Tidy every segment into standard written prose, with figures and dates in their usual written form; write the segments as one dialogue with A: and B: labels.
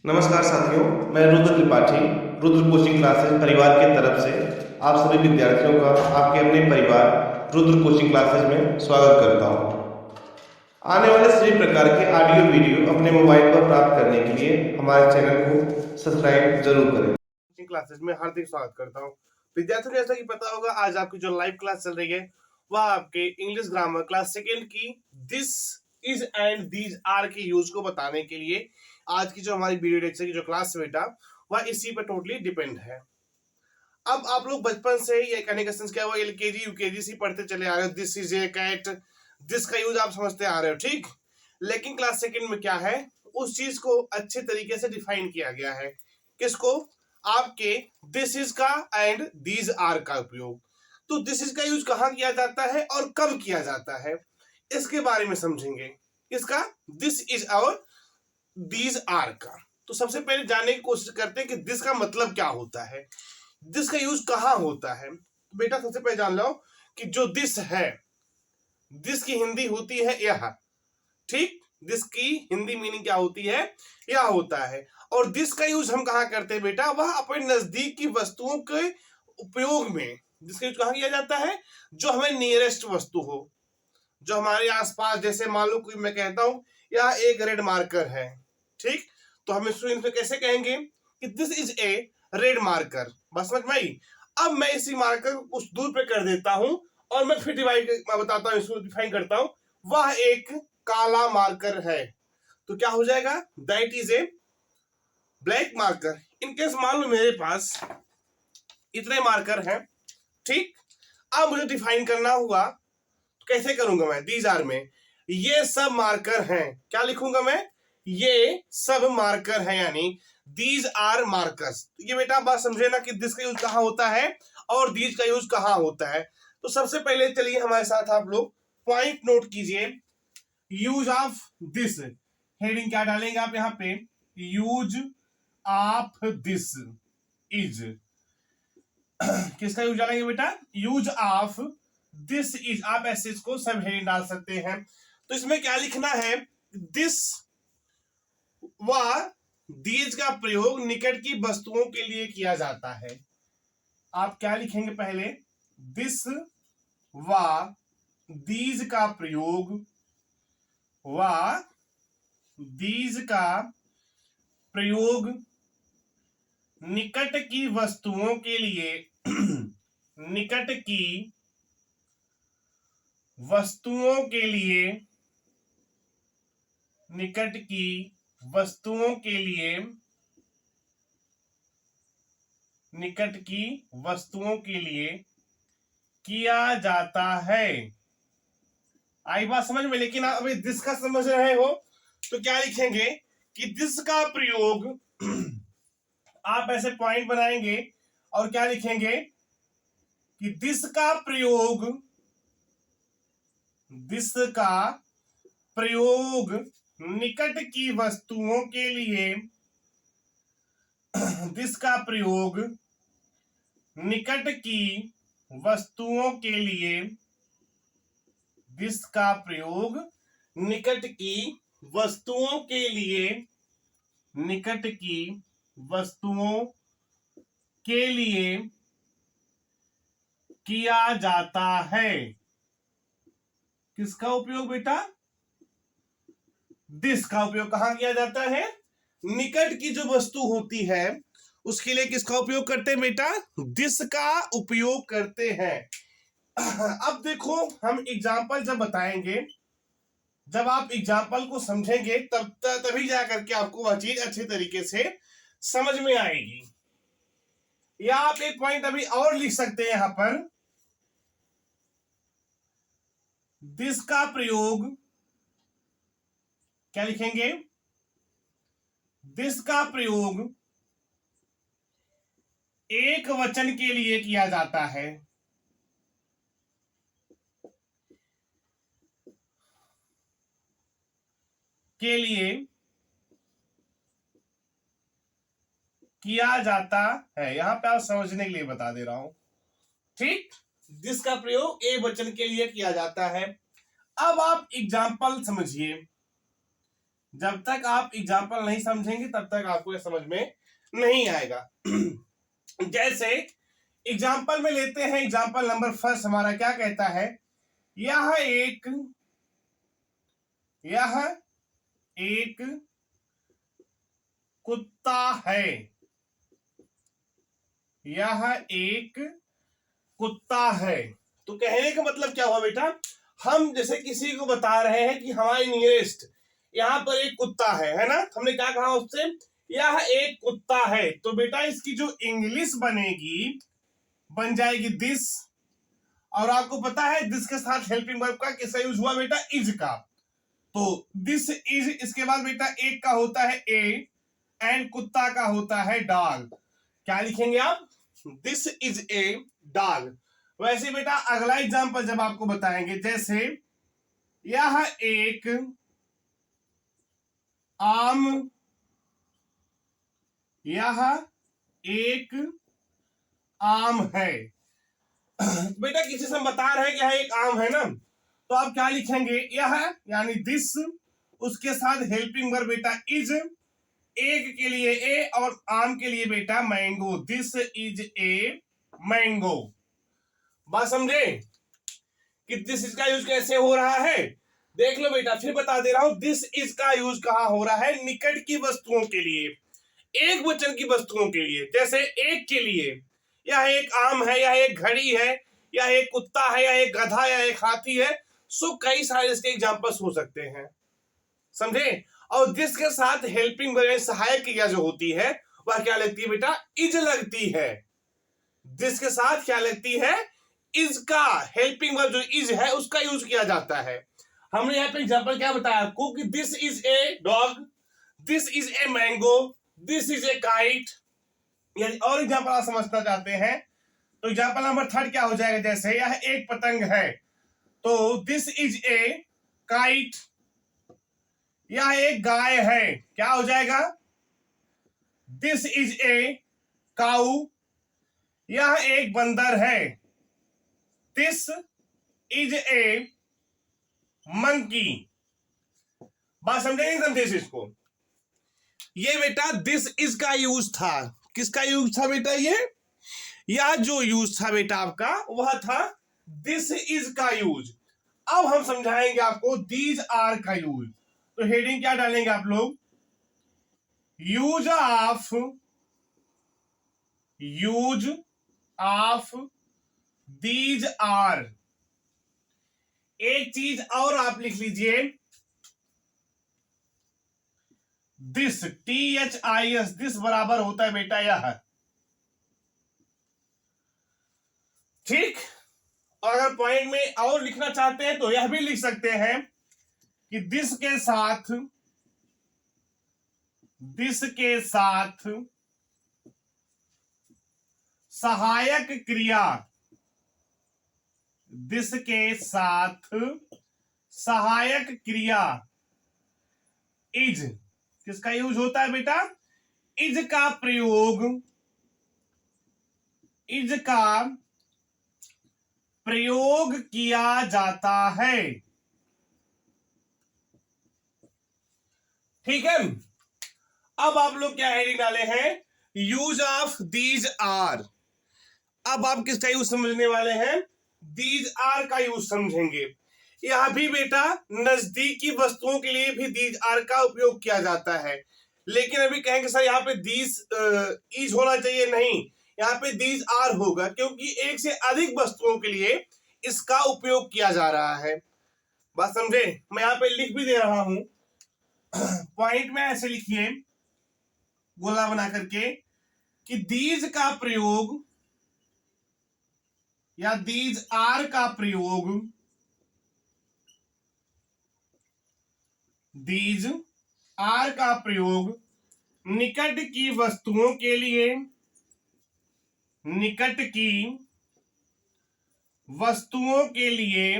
A: नमस्कार साथियों, मैं रुद्र त्रिपाठी रुद्र कोचिंग क्लासेस परिवार की तरफ से आप सभी विद्यार्थियों का आपके अपने परिवार रुद्र कोचिंग क्लासेस में स्वागत करता हूं। आने वाले सभी प्रकार के ऑडियो वीडियो अपने मोबाइल पर प्राप्त करने के लिए हमारे चैनल को सब्सक्राइब जरूर करें। कोचिंग क्लासेस में हार्दिक स्वागत करता हूं। विद्यार्थियों, जैसा कि पता होगा, आज आपकी जो लाइव क्लास चल रही है वह आपके इंग्लिश ग्रामर क्लास सेकेंड की this is and these are के यूज को बताने के लिए आज की जो हमारी वीडियो लेक्चर की जो क्लास है बेटा, वह इसी पर टोटली डिपेंड है। अब आप लोग बचपन से ये कहने का सेंस क्या हुआ, एलकेजी यूकेजी से पढ़ते चले आ रहे हो। This is a cat, this का यूज आप समझते आ रहे हो, ठीक। लेकिन क्लास सेकंड में क्या है, उस चीज को अच्छे तरीके से डिफाइन किया गया है। किसको? आपके दिस इज का एंड दीज आर का उपयोग। तो दिस इज का यूज कहाँ किया जाता है और कब किया जाता है, इसके बारे में समझेंगे। किसका? दिस इज और दीज आर का। तो सबसे पहले जानने की कोशिश करते हैं कि दिस का मतलब क्या होता है, दिस का यूज कहां होता है। तो बेटा सबसे पहले जान लो कि जो दिस है, दिस की हिंदी होती है यह, ठीक। दिस की हिंदी मीनिंग क्या होती है? यह होता है। और दिस का यूज हम कहां करते हैं बेटा? वह अपने नजदीक की वस्तुओं के उपयोग में जिसका यूज कहां किया जाता है? जो हमें नियरेस्ट वस्तु हो, जो हमारे आसपास। जैसे मान लो कोई, मैं कहता हूं यह एक रेड मार्कर है, ठीक। तो हम इसमें कैसे कहेंगे कि this is A red marker. बस समझ में आई। अब मैं इसी मार्कर को कुछ दूर पे कर देता हूं और मैं फिर डिवाइड बताता हूं, इसको डिफाइन करता हूं। वह एक काला मार्कर है, तो क्या हो जाएगा? That is a black marker. In case मान लो मेरे पास इतने मार्कर हैं, ठीक। अब मुझे डिफाइन करना हुआ, तो कैसे करूंगा मैं? दीज आर में ये सब मार्कर हैं, क्या लिखूंगा मैं? ये सब मार्कर हैं, यानी दीज आर मार्कर्स। ये बेटा बात समझे ना कि दिस का यूज कहां होता है और दीज का यूज कहां होता है। तो सबसे पहले चलिए हमारे साथ आप लोग पॉइंट नोट कीजिए। यूज ऑफ दिस, हेडिंग क्या डालेंगे आप यहां पे? Use of this is. किसका यूज डालेंगे बेटा? Use of this is. आप ऐसे इसको सब हेडिंग डाल सकते हैं। तो इसमें क्या लिखना है? दिस व दीज का प्रयोग निकट की वस्तुओं के लिए किया जाता है। आप क्या लिखेंगे पहले? दिस व दीज का प्रयोग, व दीज का प्रयोग निकट की वस्तुओं के लिए निकट की वस्तुओं के लिए, निकट की वस्तुओं के लिए, निकट की वस्तुओं के लिए किया जाता है। आई बात समझ में? लेकिन आप अभी दिस का समझ रहे हो तो क्या लिखेंगे कि दिस का प्रयोग आप ऐसे पॉइंट बनाएंगे और क्या लिखेंगे कि दिस का प्रयोग, दिस का प्रयोग निकट की वस्तुओं के लिए, दिस का प्रयोग निकट की वस्तुओं के लिए, दिस का प्रयोग निकट की वस्तुओं के लिए, निकट की वस्तुओं के लिए किया जाता है। किसका उपयोग बेटा? दिस का उपयोग कहां किया जाता है? निकट की जो वस्तु होती है उसके लिए किसका उपयोग करते हैं बेटा? दिस का उपयोग करते हैं। अब देखो, हम एग्जाम्पल जब बताएंगे, जब आप एग्जाम्पल को समझेंगे तभी जाकर के आपको वह चीज अच्छे तरीके से समझ में आएगी। या आप एक पॉइंट अभी और लिख सकते हैं यहां पर, दिस का प्रयोग, क्या लिखेंगे? दिस का प्रयोग एक वचन के लिए किया जाता है। के लिए किया जाता है। यहां पे आप समझने के लिए बता दे रहा हूं, ठीक। दिस का प्रयोग एक वचन के लिए किया जाता है। अब आप एग्जाम्पल समझिए। जब तक आप एग्जाम्पल नहीं समझेंगे तब तक आपको ये समझ में नहीं आएगा। जैसे एग्जाम्पल में लेते हैं, एग्जाम्पल नंबर फर्स्ट हमारा क्या कहता है, यह एक कुत्ता है, यह एक कुत्ता है। तो कहने का मतलब क्या हुआ बेटा, हम जैसे किसी को बता रहे हैं कि हमारे नियरेस्ट यहाँ पर एक कुत्ता है ना, हमने क्या कहा उससे, यह एक कुत्ता है। तो बेटा इसकी जो इंग्लिश बनेगी बन जाएगी दिस, और आपको पता है दिस के साथ हेल्पिंग वर्ब का किसका यूज हुआ बेटा, इज का। तो दिस इज, इसके बाद बेटा एक का होता है ए, एंड कुत्ता का होता है डॉग। क्या लिखेंगे आप, दिस इज ए डॉग। वैसे बेटा अगला एग्जांपल जब आपको बताएंगे, जैसे यह एक आम, यह एक आम है। बेटा किसी से हम बता रहे हैं कि यह एक आम है ना, तो आप क्या लिखेंगे, यह यानी दिस, उसके साथ हेल्पिंग वर्ब बेटा इज, एक के लिए ए और आम के लिए बेटा mango, this is a mango. बात समझे कि दिस इज का यूज कैसे हो रहा है, देख लो बेटा, फिर बता दे रहा हूं, दिस इज का यूज कहां हो रहा है, निकट की वस्तुओं के लिए, एक वचन की वस्तुओं के लिए। जैसे एक के लिए, यह एक आम है, यह एक घड़ी है, यह एक कुत्ता है, यह एक गधा, यह एक हाथी है। सो कई सारे इसके एग्जांपल्स हो सकते हैं, समझे। और दिस के साथ हेल्पिंग वर्ब सहायक क्रिया जो होती है वह क्या लगती है बेटा, इज लगती है। दिस के साथ क्या लगती है, इज का, हेल्पिंग वर्ब जो इज है उसका यूज किया जाता है। हमने यहाँ पे एग्जांपल क्या बताया आपको कि this is a dog, this is a mango, this is A kite. यानी और एग्जांपल आप समझना चाहते हैं तो एग्जांपल नंबर थर्ड क्या हो जाएगा, जैसे यह एक पतंग है, तो दिस इज ए काइट। यह एक गाय है, क्या हो जाएगा, दिस इज ए काऊ। यह एक बंदर है, दिस इज ए मंकी। बात समझे नहीं समझे इसको, ये बेटा दिस इज का यूज था, किसका यूज था बेटा, ये यह जो यूज था बेटा आपका वह था दिस इज का यूज। अब हम समझाएंगे आपको दीज आर का यूज। तो हेडिंग क्या डालेंगे आप लोग, यूज ऑफ दीज आर। एक चीज और आप लिख लीजिए, दिस, THIS, दिस बराबर होता है बेटा यह, ठीक। और अगर पॉइंट में और लिखना चाहते हैं तो यह भी लिख सकते हैं कि दिस के साथ सहायक क्रिया, दिस के साथ सहायक क्रिया इज, किसका यूज होता है बेटा, इज का प्रयोग किया जाता है, ठीक है। अब आप लोग क्या हेडिंग डाले हैं, यूज ऑफ दीज आर। अब आप किसका यूज समझने वाले हैं, दीज आर का यूज समझेंगे। यह भी बेटा नजदीकी वस्तुओं के लिए भी दीज आर का उपयोग किया जाता है, लेकिन अभी कहेंगे सर यहाँ पे दीज इज होना चाहिए, नहीं, यहाँ पे दीज आर होगा क्योंकि एक से अधिक वस्तुओं के लिए इसका उपयोग किया जा रहा है। बात समझे, मैं यहाँ पे लिख भी दे रहा हूं, पॉइंट में ऐसे लिखिए गोला बना करके कि दीज का प्रयोग या दीज आर का प्रयोग, दीज आर का प्रयोग निकट की वस्तुओं के लिए, निकट की वस्तुओं के लिए,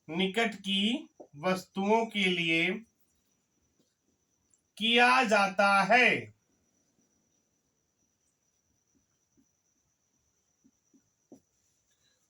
A: निकट की वस्तुओं के लिए किया जाता है।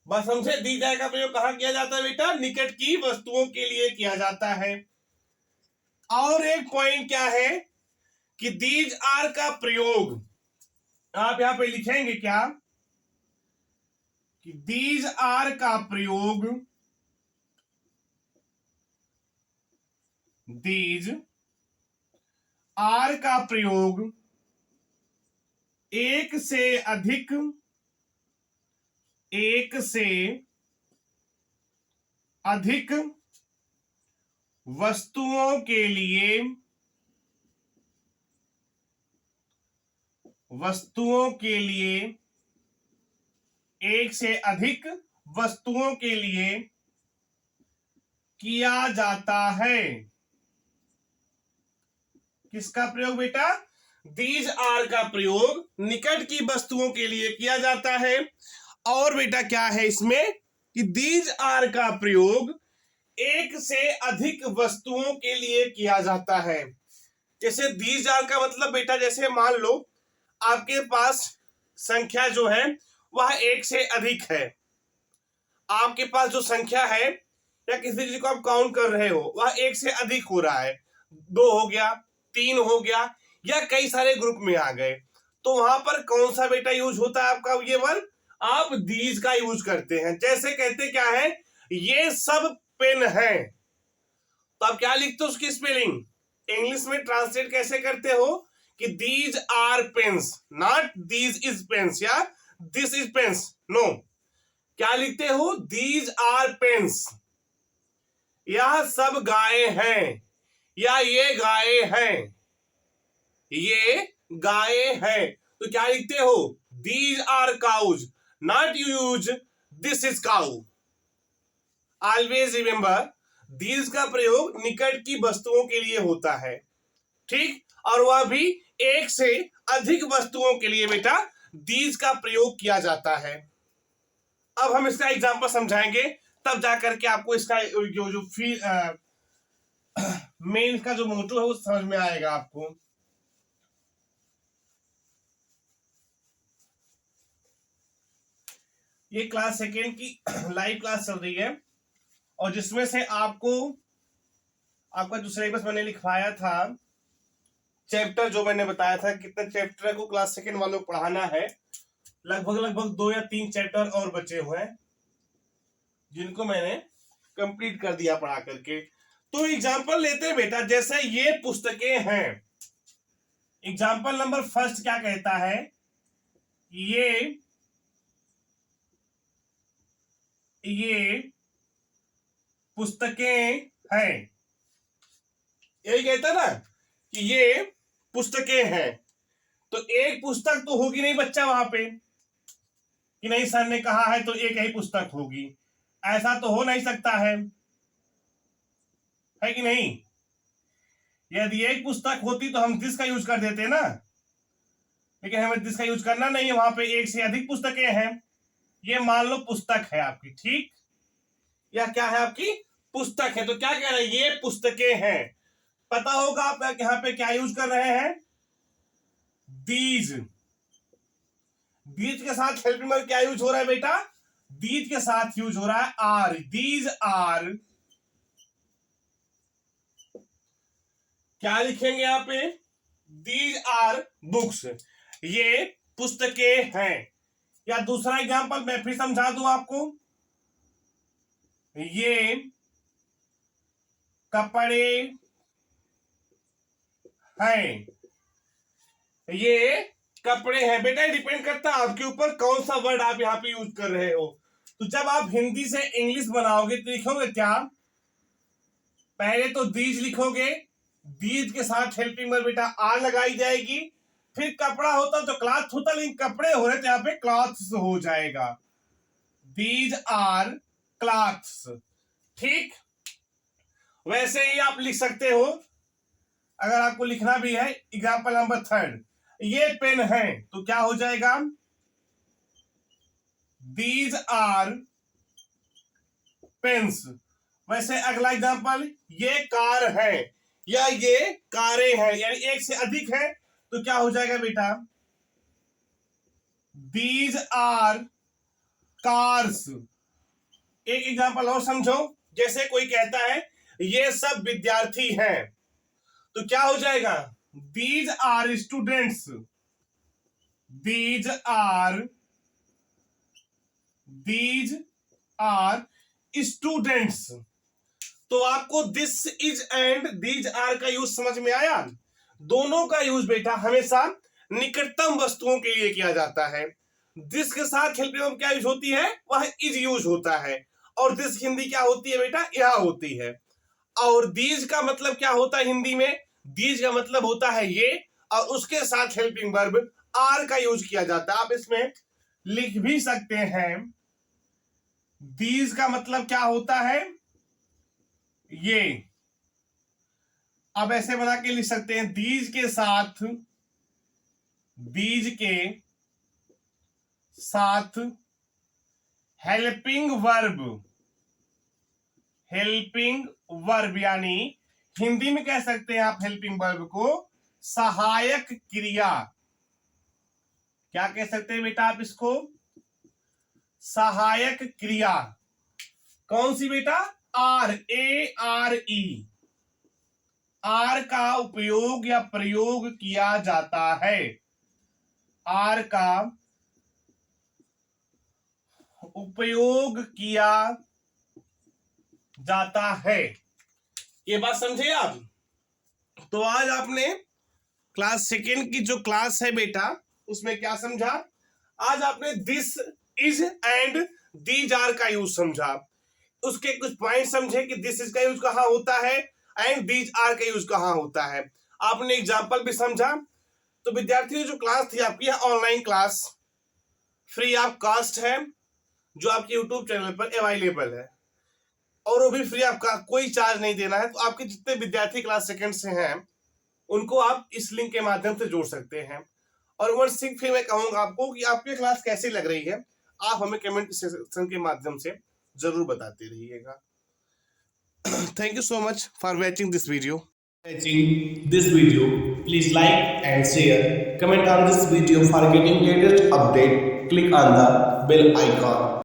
A: बस समझे, दी जाए का प्रयोग कहां किया जाता है बेटा, निकट की वस्तुओं के लिए किया जाता है। और एक पॉइंट क्या है कि दीज आर का प्रयोग आप यहां पे लिखेंगे क्या कि दीज आर का प्रयोग, दीज आर का प्रयोग एक से अधिक वस्तुओं के लिए एक से अधिक वस्तुओं के लिए किया जाता है। किसका प्रयोग बेटा? दीज आर का प्रयोग निकट की वस्तुओं के लिए किया जाता है। और बेटा क्या है इसमें कि दीज आर का प्रयोग एक से अधिक वस्तुओं के लिए किया जाता है। जैसे दीज आर का मतलब बेटा, जैसे मान लो आपके पास संख्या जो है वह एक से अधिक है। आपके पास जो संख्या है या किसी चीज को आप काउंट कर रहे हो वह एक से अधिक हो रहा है, 2 हो गया, 3 हो गया, या कई सारे ग्रुप में आ गए, तो वहां पर कौन सा बेटा यूज होता है आपका ये वर्ड? आप दीज का यूज करते हैं। जैसे कहते क्या है, ये सब पेन है, तो आप क्या लिखते हो उसकी स्पेलिंग? इंग्लिश में ट्रांसलेट कैसे करते हो कि these are pens, not these is pens या दिस इज पेन्स, नो, क्या लिखते हो? These are pens. यह सब गायें हैं या ये गायें हैं, ये गायें हैं, तो क्या लिखते हो? These are cows, not use this is cow. Always remember, these का प्रयोग निकट की वस्तुओं के लिए होता है, ठीक, और वह भी एक से अधिक वस्तुओं के लिए बेटा दीज का प्रयोग किया जाता है। अब हम इसका एग्जांपल समझाएंगे, तब जाकर के आपको इसका जो फील मेन का जो मोटो है वो समझ में आएगा आपको। ये क्लास सेकेंड की लाइव क्लास चल रही है, और जिसमें से आपका जो सिलेबस मैंने लिखवाया था, चैप्टर जो मैंने बताया था कितने चैप्टर को क्लास सेकेंड वालों को पढ़ाना है, लगभग 2 या 3 चैप्टर और बचे हुए हैं जिनको मैंने कंप्लीट कर दिया पढ़ा करके। तो एग्जाम्पल लेते हैं बेटा, जैसे ये पुस्तकें हैं। एग्जाम्पल नंबर फर्स्ट क्या कहता है? ये पुस्तकें हैं, यही कहता ना कि ये पुस्तकें हैं। तो एक पुस्तक तो होगी नहीं बच्चा वहां पे कि नहीं सर ने कहा है तो एक ही पुस्तक होगी, ऐसा तो हो नहीं सकता है कि नहीं? यदि एक पुस्तक होती तो हम दिस का यूज कर देते ना, लेकिन हमें दिस का यूज करना नहीं है, वहां पे एक से अधिक पुस्तकें हैं। ये मान लो पुस्तक है आपकी, ठीक, या क्या है आपकी? पुस्तक है। तो क्या कह रहे हैं? ये पुस्तकें हैं। पता होगा आप यहाँ पे क्या यूज कर रहे हैं? दीज। दीज के साथ हेल्पिंग वर्ब क्या यूज हो रहा है बेटा? दीज के साथ यूज हो रहा है आर। दीज आर, क्या लिखेंगे यहाँ पे? दीज आर बुक्स, ये पुस्तकें हैं। या दूसरा एग्जांपल मैं फिर समझा दूं आपको, ये कपड़े हैं, ये कपड़े हैं। बेटा डिपेंड करता है आपके ऊपर कौन सा वर्ड आप यहाँ पे यूज कर रहे हो। तो जब आप हिंदी से इंग्लिश बनाओगे तो लिखोगे क्या? पहले तो दीज लिखोगे, दीज के साथ हेल्पिंग वर्ब बेटा आर लगाई जाएगी, फिर कपड़ा होता तो क्लॉथ होता, लेकिन कपड़े हो रहे तो यहाँ पे क्लॉथ्स हो जाएगा। दीज आर क्लॉथ्स, ठीक। वैसे ही आप लिख सकते हो, अगर आपको लिखना भी है, एग्जाम्पल नंबर थर्ड, ये पेन है, तो क्या हो जाएगा? These are pens. वैसे अगला एग्जाम्पल, ये कार है या ये कारें हैं, यानी एक से अधिक है, तो क्या हो जाएगा बेटा? These are cars. एक एग्जाम्पल और समझो, जैसे कोई कहता है ये सब विद्यार्थी हैं,
B: तो क्या हो जाएगा, these are students, these are students. तो आपको this is and these are का यूज समझ में आया। दोनों का यूज बेटा हमेशा निकटतम वस्तुओं के लिए किया जाता है। दिस के साथ हेल्पिंग वर्ब क्या यूज होती है, वह इज यूज होता है। और दिस हिंदी क्या होती है बेटा, यह होती है। और दीज का मतलब क्या होता है हिंदी में, दीज का मतलब होता है ये, और उसके साथ हेल्पिंग वर्ब आर का यूज किया जाता है। आप इसमें लिख भी सकते हैं, दीज का मतलब क्या होता है ये। अब ऐसे बना के लिख सकते हैं, दीज के साथ हेल्पिंग वर्ब यानी हिंदी में कह सकते हैं आप हेल्पिंग वर्ब को सहायक क्रिया। क्या कह सकते हैं बेटा आप इसको, सहायक क्रिया। कौन सी बेटा, RARE, आर का उपयोग या प्रयोग किया जाता है, आर का उपयोग किया जाता है। ये बात समझे आप। तो आज आपने क्लास सेकेंड की जो क्लास है बेटा उसमें क्या समझा, आज आपने this is and these are का यूज समझा। उसके कुछ पॉइंट समझे कि दिस इज का यूज कहां होता है एंड दीज आर का यूज कहां होता है। आपने एग्जाम्पल भी समझा। तो विद्यार्थियों जो क्लास थी आपकी online class free of cost है, जो आपके यूट्यूब चैनल पर अवेलेबल है, और वो भी फ्री ऑफ कॉस्ट, कोई चार्ज नहीं देना है। तो आपके जितने विद्यार्थी क्लास सेकंड से हैं उनको आप इस लिंक के माध्यम से जोड़ सकते हैं। और वन सिंह फिर मैं कहूंगा आपको कि आपकी क्लास कैसी लग रही है, आप हमें कमेंट सेक्शन के माध्यम से जरूर बताते रहिएगा। Thank you so much for watching this video.
C: Please like and share. Comment on this video for getting latest update. Click on the bell icon.